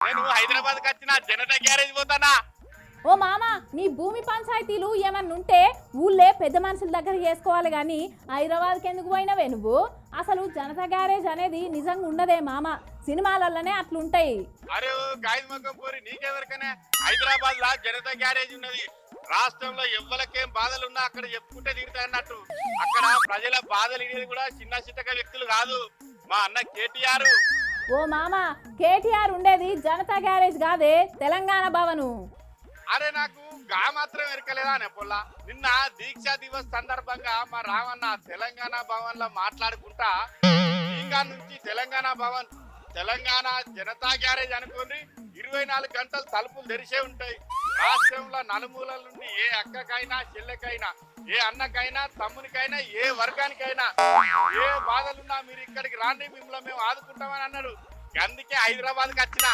నేను హైదరాబాద్ కి వచ్చిన జనతా గ్యారేజ్ పోతానా. ఓ మామ, నీ భూమి పంచాయతీలు ఏమన్నా ఉంటే ఊళ్ళే పెద్ద మనుషుల దగ్గర చేసుకోవాలి కానీ హైదరాబాద్కి ఎందుకు పోయినవే నువ్వు? అసలు జనతా గ్యారేజ్ అనేది నిజంగా ఉండదే మామ, సినిమాలలోనే అట్లుంటాయి. అరే గాయద మొక్కం పోరి, నీకెవరికనే హైదరాబాద్ లా జనతా గ్యారేజ్ ఉన్నది. రాష్ట్రంలో ఎవ్వలకేం బాధలున్నా అక్కడ చెప్పుకుంటే తీరుతాయన్నట్టు. అక్కడ ప్రజల బాధలు ఇనేది కూడా చిన్న చిట్టక వ్యక్తులు కాదు, మా అన్న కేటీఆర్. ఓ మామ, కేటీఆర్ ఉండేది జనతా గ్యారేజ్ కాదే, తెలంగాణ భవను. అరే నాకు గా మాత్రం ఎరకలేదా అనే పొల్ల. నిన్న దీక్షా దివస్ సందర్భంగా మా రామన్న తెలంగాణ భవన్ లో మాట్లాడుకుంటా ఇంకా నుంచి తెలంగాణ భవన్ తెలంగాణ జనతా గ్యారేజ్ అనుకోండి 24 గంటలు తలుపులు తెరిచే ఉంటాయి. రాష్ట్రంలో నలుమూలల నుండి ఏ అక్కకైనా చెల్లెకైనా ఏ అన్నకైనా తమ్మునికైనా ఏ వర్గానికైనా ఏ బాధలున్నా మీరు ఇక్కడికి రాండి, మిమ్మల్ని మేము ఆదుకుంటామని అన్నాడు. అందుకే హైదరాబాద్కి వచ్చిన.